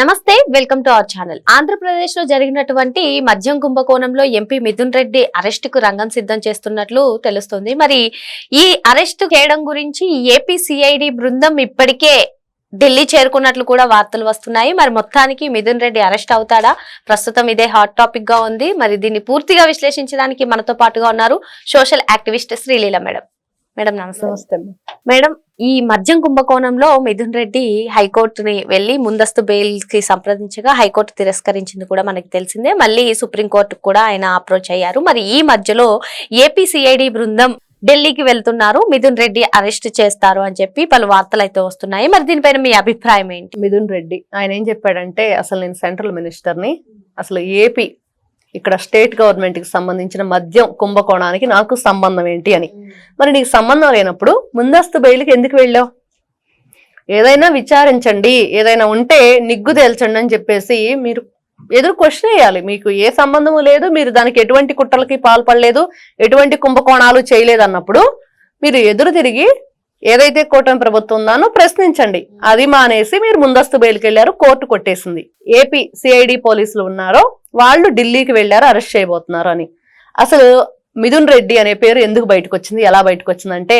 నమస్తే, welcome to our channel. Andhra Pradesh లో జరిగినటువంటి మద్యం కుంభకోణంలో ఎంపీ మిథున్ రెడ్డి అరెస్ట్ కు రంగం సిద్ధం చేస్తున్నట్లు తెలుస్తుంది. మరి ఈ అరెస్ట్ చేయడం గురించి ఏపీ సిఐడి బృందం ఇప్పటికే ఢిల్లీ చేరుకున్నట్లు కూడా వార్తలు వస్తున్నాయి. మరి మొత్తానికి మిథున్ రెడ్డి అరెస్ట్ అవుతాడా? ప్రస్తుతం ఇదే హాట్ టాపిక్ గా ఉంది. మరి దీన్ని పూర్తిగా విశ్లేషించడానికి మనతో పాటుగా ఉన్నారు social activist Sreeleela madam. Madam నమస్తే. మేడం, ఈ మద్యం కుంభకోణంలో మిథున్ రెడ్డి హైకోర్టుని వెళ్లి ముందస్తు బెయిల్ కి సంప్రదించగా హైకోర్టు తిరస్కరించింది కూడా మనకి తెలిసిందే. మళ్ళీ సుప్రీంకోర్టు కూడా ఆయన అప్రోచ్ అయ్యారు. మరి ఈ మధ్యలో ఏపీ సిఐడి బృందం ఢిల్లీకి వెళ్తున్నారు, మిథున్ రెడ్డి అరెస్ట్ చేస్తారు అని చెప్పి పలు వార్తలు అయితే వస్తున్నాయి. మరి దీనిపైన మీ అభిప్రాయం ఏంటి? మిథున్ రెడ్డి ఆయన ఏం చెప్పాడంటే, అసలు నేను సెంట్రల్ మినిస్టర్ని, అసలు ఏపీ ఇక్కడ స్టేట్ గవర్నమెంట్ కి సంబంధించిన మద్యం కుంభకోణానికి నాకు సంబంధం ఏంటి అని. మరి నీకు సంబంధం లేనప్పుడు ముందస్తు బెయిల్కి ఎందుకు వెళ్ళావు? ఏదైనా విచారించండి, ఏదైనా ఉంటే నిగ్గు తేల్చండి అని చెప్పేసి మీరు ఎదురు క్వశ్చన్ వేయాలి. మీకు ఏ సంబంధము లేదు, మీరు దానికి ఎటువంటి కుట్రలకి పాల్పడలేదు, ఎటువంటి కుంభకోణాలు చేయలేదు అన్నప్పుడు మీరు ఎదురు తిరిగి ఏదైతే కూటమి ప్రభుత్వం ఉందానో ప్రశ్నించండి. అది మానేసి మీరు ముందస్తు బెయిల్కి వెళ్ళారు, కోర్టు కొట్టేసింది. ఏపీ సిఐడి పోలీసులు ఉన్నారో వాళ్ళు ఢిల్లీకి వెళ్ళారు అరెస్ట్ చేయబోతున్నారు అని. అసలు మిథున్ రెడ్డి అనే పేరు ఎందుకు బయటకు వచ్చింది, ఎలా బయటకు వచ్చిందంటే,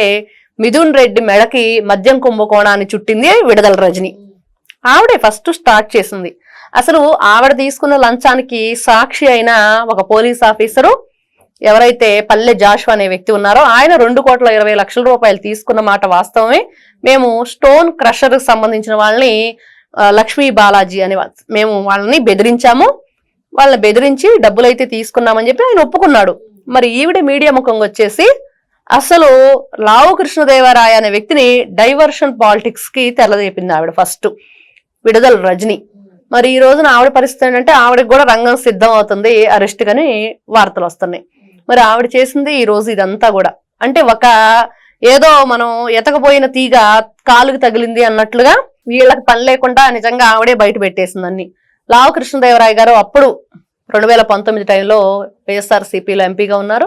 మిథున్ రెడ్డి మెడకి మద్యం కుంభకోణాన్ని చుట్టింది విడుదల రజని. ఆవిడే ఫస్ట్ స్టార్ట్ చేసింది. అసలు ఆవిడ తీసుకున్న లంచానికి సాక్షి అయిన ఒక పోలీస్ ఆఫీసరు ఎవరైతే పల్లె జాషువా అనే వ్యక్తి ఉన్నారో ఆయన 2,20,00,000 రూపాయలు తీసుకున్న మాట వాస్తవమే. మేము స్టోన్ క్రషర్ కి సంబంధించిన వాళ్ళని లక్ష్మీ బాలాజీ అని మేము వాళ్ళని బెదిరించాము, వాళ్ళని బెదిరించి డబ్బులు అయితే తీసుకున్నామని చెప్పి ఆయన ఒప్పుకున్నాడు. మరి ఈవిడ మీడియా ముఖంగా వచ్చేసి అసలు లావు కృష్ణదేవరాయ అనే వ్యక్తిని డైవర్షన్ పాలిటిక్స్ కి తెరలేపింది ఆవిడ ఫస్ట్, విడుదల రజని. మరి ఈ రోజున ఆవిడ పరిస్థితి ఏంటంటే ఆవిడకి కూడా రంగం సిద్ధం అవుతుంది అరెస్ట్ కని వార్తలు వస్తున్నాయి. మరి ఆవిడ చేసింది ఈ రోజు ఇదంతా కూడా అంటే ఒక ఏదో మనం ఎతకపోయిన తీగ కాలుకి తగిలింది అన్నట్లుగా వీళ్ళకి పని లేకుండా నిజంగా ఆవిడే బయట పెట్టేసింది అన్ని. లావు కృష్ణదేవరాయ గారు అప్పుడు 2019 టైంలో వైఎస్ఆర్సీపీలో ఎంపీగా ఉన్నారు,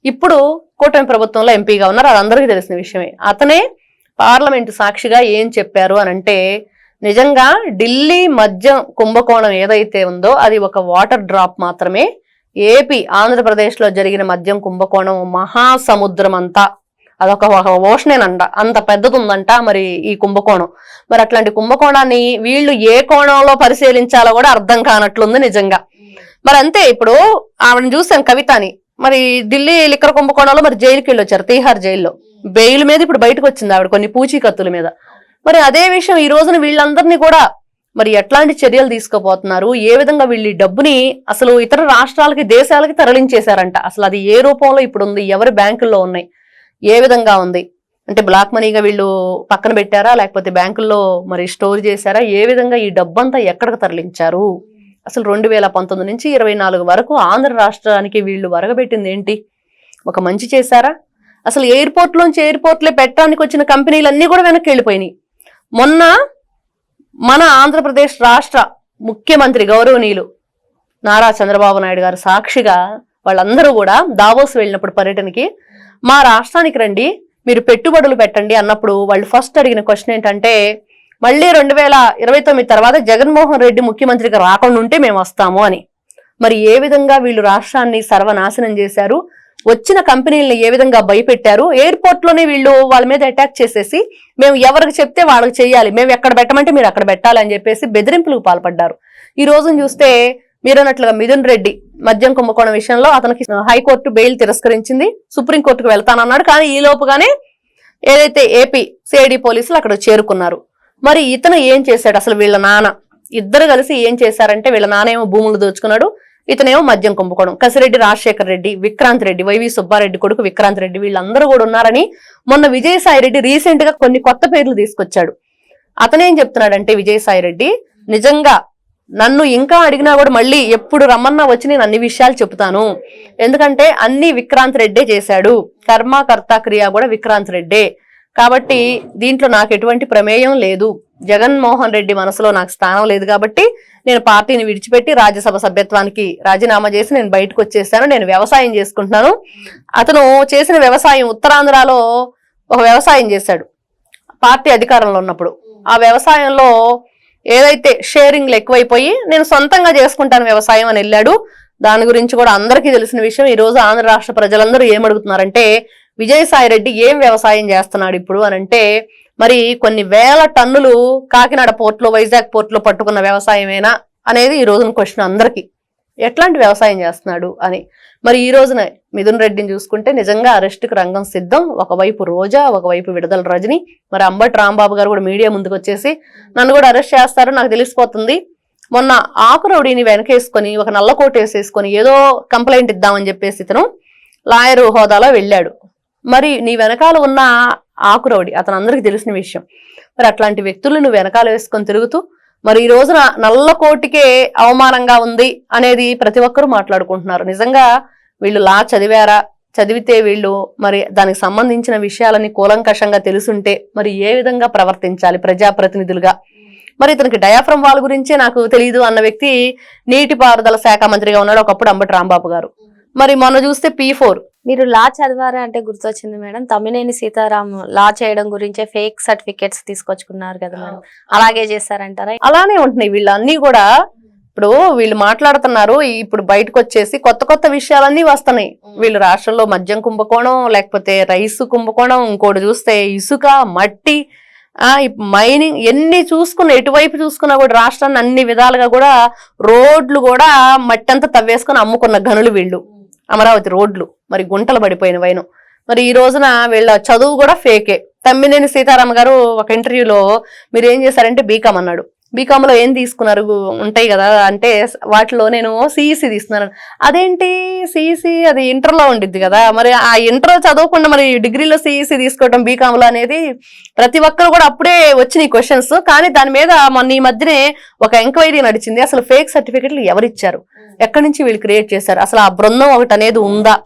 ఇప్పుడు కూటమి ప్రభుత్వంలో ఎంపీగా ఉన్నారు. అది అందరికీ తెలిసిన విషయమే. అతనే పార్లమెంటు సాక్షిగా ఏం చెప్పారు అని అంటే, నిజంగా ఢిల్లీ మద్యం కుంభకోణం ఏదైతే ఉందో అది ఒక వాటర్ డ్రాప్ మాత్రమే. ఏపీ ఆంధ్రప్రదేశ్ లో జరిగిన మద్యం కుంభకోణం మహాసముద్రం అంతా, అదొక ఓషనేనంట, అంత పెద్దది ఉందంట మరి ఈ కుంభకోణం. మరి అట్లాంటి కుంభకోణాన్ని వీళ్ళు ఏ కోణంలో పరిశీలించాలో కూడా అర్థం కానట్లుంది నిజంగా. మరి అంతే, ఇప్పుడు ఆవిడని చూసాం కవితని, మరి ఢిల్లీ లిక్కర్ కుంభకోణంలో మరి జైలుకి వెళ్ళి వచ్చారు, తీహార్ జైల్లో బెయిల్ మీద ఇప్పుడు బయటకు వచ్చింది ఆవిడ కొన్ని పూచీకత్తుల మీద. మరి అదే విషయం ఈ రోజున వీళ్ళందరినీ కూడా మరి ఎట్లాంటి చర్యలు తీసుకోబోతున్నారు, ఏ విధంగా వీళ్ళు డబ్బుని అసలు ఇతర రాష్ట్రాలకి దేశాలకి తరలించేశారంట. అసలు అది ఏ రూపంలో ఇప్పుడు ఉంది, ఎవరి బ్యాంకుల్లో ఉన్నాయి, ఏ విధంగా ఉంది అంటే బ్లాక్ మనీగా వీళ్ళు పక్కన పెట్టారా, లేకపోతే బ్యాంకుల్లో మరి స్టోర్ చేశారా, ఏ విధంగా ఈ డబ్బంతా ఎక్కడికి తరలించారు, అసలు 2019 నుంచి 24 వరకు ఆంధ్ర రాష్ట్రానికి వీళ్ళు వరగబెట్టింది ఏంటి, ఒక మంచి చేశారా? అసలు ఎయిర్పోర్ట్లోంచి ఎయిర్పోర్ట్లే పెట్టడానికి వచ్చిన కంపెనీలన్నీ కూడా వెనక్కి వెళ్ళిపోయినాయి. మొన్న మన ఆంధ్రప్రదేశ్ రాష్ట్ర ముఖ్యమంత్రి గౌరవనీయులు నారా చంద్రబాబు నాయుడు గారు సాక్షిగా వాళ్ళందరూ కూడా దావోస్ వెళ్ళినప్పుడు పర్యటనకి, మా రాష్ట్రానికి రండి మీరు పెట్టుబడులు పెట్టండి అన్నప్పుడు వాళ్ళు ఫస్ట్ అడిగిన క్వశ్చన్ ఏంటంటే, మళ్ళీ 2029 తర్వాత జగన్మోహన్ రెడ్డి ముఖ్యమంత్రిగా రాకుండా ఉంటే మేము వస్తాము అని. మరి ఏ విధంగా వీళ్ళు రాష్ట్రాన్ని సర్వనాశనం చేశారు, వచ్చిన కంపెనీలను ఏ విధంగా భయపెట్టారు, ఎయిర్పోర్ట్ లోనే వీళ్ళు వాళ్ళ మీద అటాక్ చేసేసి మేము ఎవరికి చెప్తే వాళ్ళకి చెయ్యాలి, మేము ఎక్కడ పెట్టమంటే మీరు అక్కడ పెట్టాలి అని చెప్పేసి బెదిరింపులకు పాల్పడ్డారు. ఈ రోజును చూస్తే మీరు అన్నట్లుగా మిథున్ రెడ్డి మద్యం కుంభకోణం విషయంలో అతనికి హైకోర్టు బెయిల్ తిరస్కరించింది, సుప్రీంకోర్టుకు వెళ్తానన్నాడు. కానీ ఈ లోపుగానే ఏదైతే ఏపీ సిఐడి పోలీసులు అక్కడ చేరుకున్నారు. మరి ఇతను ఏం చేశాడు, అసలు వీళ్ళ నాన్న ఇద్దరు కలిసి ఏం చేశారంటే, వీళ్ళ నాన్న ఏమో భూములు దోచుకున్నాడు, ఇతనేమో మద్యం కుంభకోణం. కసిరెడ్డి రాజశేఖర్ రెడ్డి, విక్రాంత్ రెడ్డి, వైవి సుబ్బారెడ్డి కొడుకు విక్రాంత్ రెడ్డి, వీళ్ళందరూ కూడా ఉన్నారని మొన్న విజయసాయి రెడ్డి రీసెంట్ గా కొన్ని కొత్త పేర్లు తీసుకొచ్చాడు. అతనేం చెప్తున్నాడంటే, విజయసాయి రెడ్డి నిజంగా నన్ను ఇంకా అడిగినా కూడా మళ్ళీ ఎప్పుడు రమ్మన్నా వచ్చి నేను అన్ని విషయాలు చెప్తాను, ఎందుకంటే అన్ని విక్రాంత్ రెడ్డే చేశాడు, కర్మకర్త క్రియ కూడా విక్రాంత్ రెడ్డే, కాబట్టి దీంట్లో నాకు ఎటువంటి ప్రమేయం లేదు, జగన్మోహన్ రెడ్డి మనసులో నాకు స్థానం లేదు, కాబట్టి నేను పార్టీని విడిచిపెట్టి రాజ్యసభ సభ్యత్వానికి రాజీనామా చేసి నేను బయటకు వచ్చేసాను, నేను వ్యవసాయం చేసుకుంటున్నాను. అతను చేసిన వ్యవసాయం ఉత్తరాంధ్రలో ఒక వ్యవసాయం చేశాడు పార్టీ అధికారంలో ఉన్నప్పుడు. ఆ వ్యవసాయంలో ఏదైతే షేరింగ్లు ఎక్కువైపోయి నేను సొంతంగా చేసుకుంటాను వ్యవసాయం అని వెళ్ళాడు. దాని గురించి కూడా అందరికీ తెలిసిన విషయం. ఈ రోజు ఆంధ్ర రాష్ట్ర ప్రజలందరూ ఏమడుగుతున్నారంటే విజయసాయి రెడ్డి ఏం వ్యవసాయం చేస్తున్నాడు ఇప్పుడు అని అంటే, మరి కొన్ని వేల టన్నులు కాకినాడ పోర్టులో, వైజాగ్ పోర్టులో పట్టుకున్న వ్యవసాయమేనా అనేది ఈ రోజున క్వశ్చన్ అందరికీ. ఎట్లాంటి వ్యవసాయం చేస్తున్నాడు అని. మరి ఈ రోజున మిథున్ రెడ్డిని చూసుకుంటే నిజంగా అరెస్టుకు రంగం సిద్ధం. ఒకవైపు రోజా, ఒకవైపు విడుదల రజని. మరి అంబటి రాంబాబు గారు కూడా మీడియా ముందుకు వచ్చేసి నన్ను కూడా అరెస్ట్ చేస్తారు నాకు తెలిసిపోతుంది, మొన్న ఆకురౌడీని వెనకేసుకొని ఒక నల్ల కోట్ వేసేసుకొని ఏదో కంప్లైంట్ ఇద్దామని చెప్పేసి ఇతను లాయర్ హోదాలో వెళ్ళాడు. మరి నీ వెనకాల ఉన్న ఆకురౌడి అతను అందరికి తెలిసిన విషయం. మరి అట్లాంటి వ్యక్తులు నువ్వు వెనకాల వేసుకొని తిరుగుతూ మరి ఈ రోజున నల్ల కోటికే అవమానంగా ఉంది అనేది ప్రతి ఒక్కరూ మాట్లాడుకుంటున్నారు. నిజంగా వీళ్ళు లా చదివారా, చదివితే వీళ్ళు మరి దానికి సంబంధించిన విషయాలని కూలంకషంగా తెలుసుంటే మరి ఏ విధంగా ప్రవర్తించాలి ప్రజాప్రతినిధులుగా. మరి ఇతనికి డయాఫ్రమ్ వాల్ గురించే నాకు తెలియదు అన్న వ్యక్తి నీటిపారుదల శాఖ మంత్రిగా ఉన్నాడు ఒకప్పుడు అంబటి రాంబాబు గారు. మరి మొన్న చూస్తే P4. మీరు లా చదివారా అంటే గుర్తొచ్చింది మేడం, తమ్మినేని సీతారాం లా చేయడం గురించే ఫేక్ సర్టిఫికేట్స్ తీసుకొచ్చుకున్నారు కదా మేడం, అలాగే చేస్తారంటారా? అలానే ఉంటున్నాయి వీళ్ళన్నీ కూడా. ఇప్పుడు వీళ్ళు మాట్లాడుతున్నారు, ఇప్పుడు బయటకు వచ్చేసి కొత్త కొత్త విషయాలన్నీ వస్తున్నాయి. వీళ్ళు రాష్ట్రంలో మద్యం కుంభకోణం, లేకపోతే రైసు కుంభకోణం, ఇంకోటి చూస్తే ఇసుక, మట్టి, మైనింగ్, ఎన్ని చూసుకున్నా ఎటువైపు చూసుకున్నా కూడా రాష్ట్రాన్ని అన్ని విధాలుగా కూడా రోడ్లు కూడా మట్టి అంతా తవ్వేసుకుని అమ్ముకున్న గనులు వీళ్ళు. అమరావతి రోడ్లు మరి గుంటలు పడిపోయిన వైను. మరి ఈ రోజున వీళ్ళ చదువు కూడా ఫేకే. తమ్మినేని సీతారామ గారు ఒక ఇంటర్వ్యూలో మీరు ఏం చేశారంటే బీకామ్ అన్నాడు. బీకామ్ లో ఏం తీసుకున్నారు ఉంటాయి కదా అంటే వాటిలో నేను సిఈసి తీసుకున్నాను. అదేంటి సిఈసి, అది ఇంటర్లో ఉండిద్ది కదా, మరి ఆ ఇంటర్ చదవకుండా మరి డిగ్రీలో సిఈసి తీసుకోవడం బీకామ్ లో అనేది ప్రతి ఒక్కరు కూడా అప్పుడే వచ్చినాయి క్వశ్చన్స్. కానీ దాని మీద మొన్న ఈ మధ్యనే ఒక ఎంక్వైరీ నడిచింది. అసలు ఫేక్ సర్టిఫికెట్లు ఎవరిచ్చారు, ఎక్కడి నుంచి వీళ్ళు క్రియేట్ చేశారు, అసలు ఆ బృందం ఒకటి అనేది ఉందా,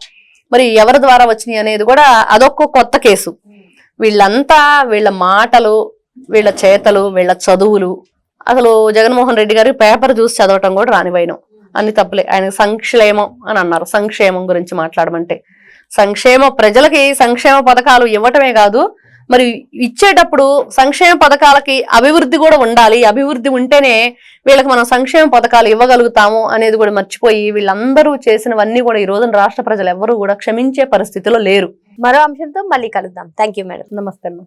మరి ఎవరి ద్వారా వచ్చినాయి అనేది కూడా అదొక కొత్త కేసు. వీళ్ళంతా వీళ్ళ మాటలు, వీళ్ళ చేతలు, వీళ్ళ చదువులు, అసలు జగన్మోహన్ రెడ్డి గారి పేపర్ చూసి చదవటం కూడా రానివైన అన్ని తప్పులే. ఆయన సంక్షేమం అని అన్నారు. సంక్షేమం గురించి మాట్లాడమంటే ప్రజలకి సంక్షేమ పథకాలు ఇవ్వటమే కాదు, మరి ఇచ్చేటప్పుడు సంక్షేమ పథకాలకి అభివృద్ధి కూడా ఉండాలి. అభివృద్ధి ఉంటేనే వీళ్ళకి మనం సంక్షేమ పథకాలు ఇవ్వగలుగుతాము అనేది కూడా మర్చిపోయి వీళ్ళందరూ చేసినవన్నీ కూడా ఈ రోజున రాష్ట్ర ప్రజలు ఎవరు కూడా క్షమించే పరిస్థితిలో లేరు. మరో అంశంతో మళ్ళీ కలుద్దాం. Thank you madam. నమస్తే అమ్మా.